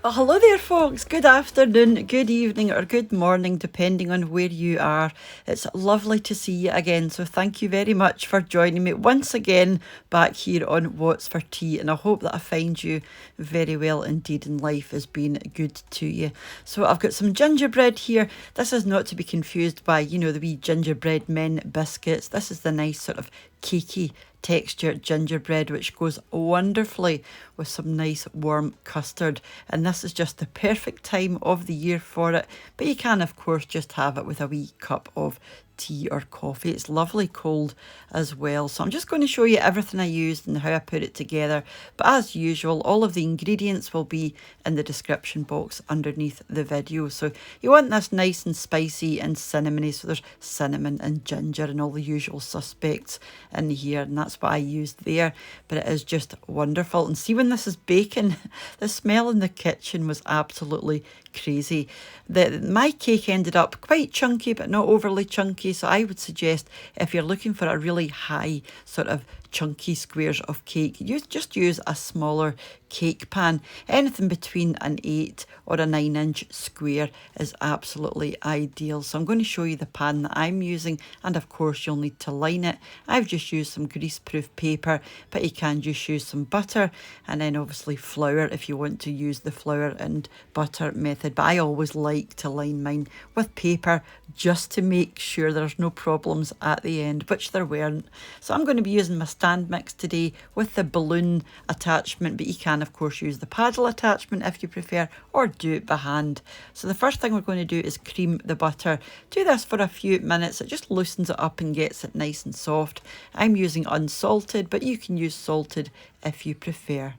Well, hello there, folks. Good afternoon, good evening, or good morning, depending on where you are. It's lovely to see you again. So, thank you very much for joining me once again back here on What's for Tea. And I hope that I find you very well indeed, and life has been good to you. So, I've got some gingerbread here. This is not to be confused by, the wee gingerbread men biscuits. This is the nice sort of cakey texture gingerbread, which goes wonderfully with some nice warm custard, and this is just the perfect time of the year for it. But you can of course just have it with a wee cup of tea or coffee. It's lovely cold as well. So I'm just going to show you everything I used and how I put it together, but as usual all of the ingredients will be in the description box underneath the video. So you want this nice and spicy and cinnamony, so there's cinnamon and ginger and all the usual suspects in here, and that's what I used there. But it is just wonderful. And see, when this is baking, the smell in the kitchen was absolutely crazy. My cake ended up quite chunky but not overly chunky, so I would suggest if you're looking for a really high sort of chunky squares of cake, just use a smaller cake pan. Anything between an 8 or a 9-inch square is absolutely ideal. So I'm going to show you the pan that I'm using, and of course you'll need to line it. I've just used some greaseproof paper, but you can just use some butter and then obviously flour if you want to use the flour and butter method. But I always like to line mine with paper just to make sure there's no problems at the end, which there weren't. So I'm going to be using my stand mix today with the balloon attachment, but you can of course use the paddle attachment if you prefer, or do it by hand. So the first thing we're going to do is cream the butter. Do this for a few minutes. It just loosens it up and gets it nice and soft. I'm using unsalted, but you can use salted if you prefer.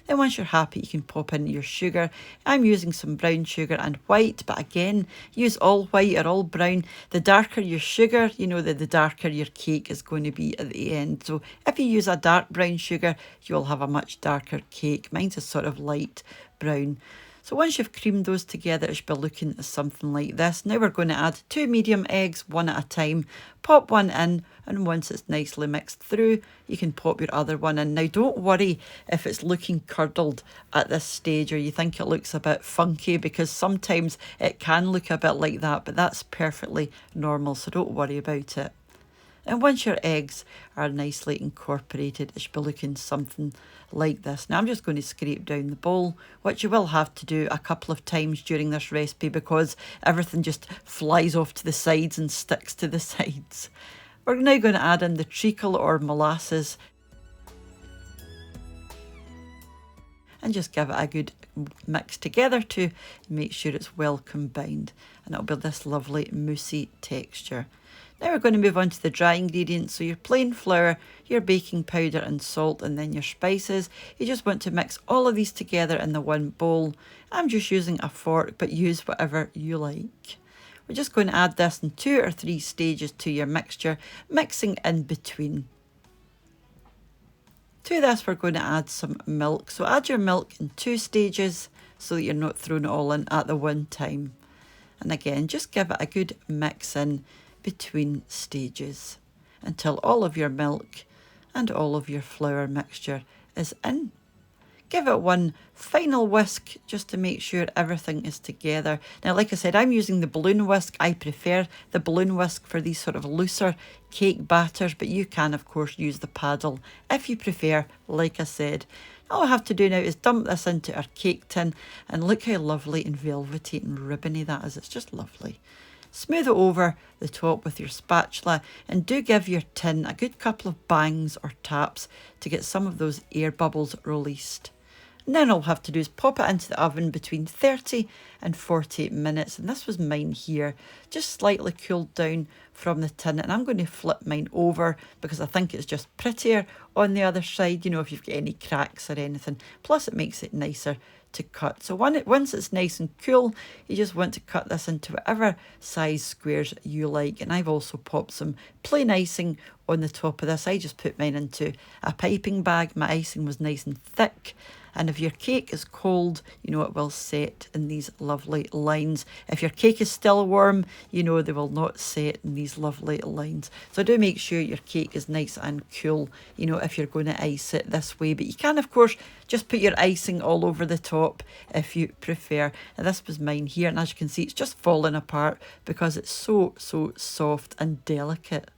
Then once you're happy, you can pop in your sugar. I'm using some brown sugar and white, but again, use all white or all brown. The darker your sugar, the darker your cake is going to be at the end. So if you use a dark brown sugar, you'll have a much darker cake. Mine's a sort of light brown. So once you've creamed those together, it should be looking something like this. Now we're going to add 2 medium eggs, one at a time. Pop one in, and once it's nicely mixed through, you can pop your other one in. Now don't worry if it's looking curdled at this stage, or you think it looks a bit funky, because sometimes it can look a bit like that, but that's perfectly normal, so don't worry about it. And once your eggs are nicely incorporated, it should be looking something like this. Now I'm just going to scrape down the bowl, which you will have to do a couple of times during this recipe because everything just flies off to the sides and sticks to the sides. We're now going to add in the treacle or molasses and just give it a good mix together to make sure it's well combined, and it'll be this lovely moussey texture. Now we're going to move on to the dry ingredients. So your plain flour, your baking powder and salt, and then your spices. You just want to mix all of these together in the one bowl. I'm just using a fork, but use whatever you like. We're just going to add this in 2 or 3 stages to your mixture, mixing in between. To this we're going to add some milk. So add your milk in 2 stages so that you're not throwing it all in at the one time. And again, just give it a good mix in between stages until all of your milk and all of your flour mixture is in. Give it one final whisk just to make sure everything is together. Now, like I said, I'm using the balloon whisk. I prefer the balloon whisk for these sort of looser cake batters, but you can of course use the paddle if you prefer, like I said. All I have to do now is dump this into our cake tin, and look how lovely and velvety and ribbony that is. It's just lovely. Smooth it over the top with your spatula, and do give your tin a good couple of bangs or taps to get some of those air bubbles released. And then all we'll have to do is pop it into the oven between 30 and 40 minutes. And this was mine here, just slightly cooled down from the tin. And I'm going to flip mine over because I think it's just prettier on the other side, if you've got any cracks or anything. Plus it makes it nicer to cut. So once it's nice and cool, you just want to cut this into whatever size squares you like. And I've also popped some plain icing on the top of this. I just put mine into a piping bag. My icing was nice and thick. And if your cake is cold, it will set in these lovely lines. If your cake is still warm, they will not set in these lovely lines. So do make sure your cake is nice and cool, you know, if you're going to ice it this way. But you can, of course, just put your icing all over the top if you prefer. And this was mine here, and as you can see, it's just falling apart because it's so soft and delicate.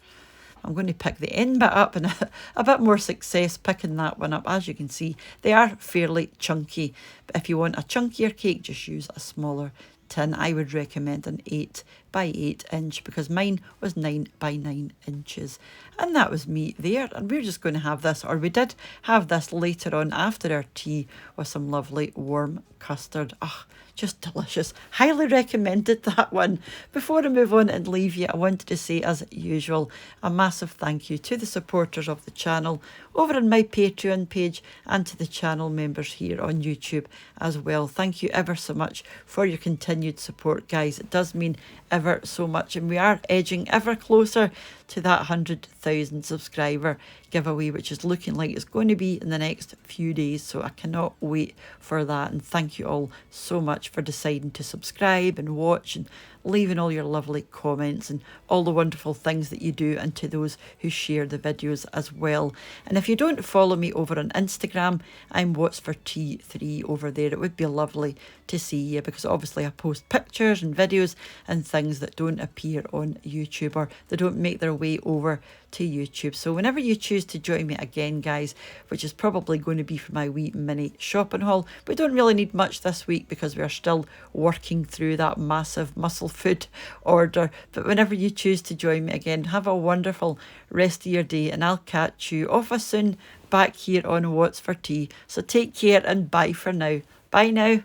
I'm going to pick the end bit up, and a bit more success picking that one up. As you can see, they are fairly chunky. But if you want a chunkier cake, just use a smaller tin. I would recommend an 8 by 8 inch because mine was 9 by 9 inches. And that was me there. And we're just going to have this, or we did have this later on after our tea, with some lovely warm custard. Ah, just delicious. Highly recommended that one. Before I move on and leave you, I wanted to say, as usual, a massive thank you to the supporters of the channel over on my Patreon page, and to the channel members here on YouTube as well. Thank you ever so much for your continued support, guys. It does mean ever so much, and we are edging ever closer to that 100,000 subscriber giveaway, which is looking like it's going to be in the next few days. So I cannot wait for that, and thank you all so much for deciding to subscribe and watch and leaving all your lovely comments and all the wonderful things that you do, and to those who share the videos as well. And if you don't follow me over on Instagram, I'm What's for Tea 3 over there. It would be lovely to see you, because obviously I post pictures and videos and things that don't appear on YouTube, or they don't make their way over to YouTube. So whenever you choose to join me again, guys, which is probably going to be for my wee mini shopping haul, we don't really need much this week because we are still working through that massive muscle food order. But whenever you choose to join me again, have a wonderful rest of your day, and I'll catch you off a soon back here on What's for Tea. So take care and bye for now. Bye now.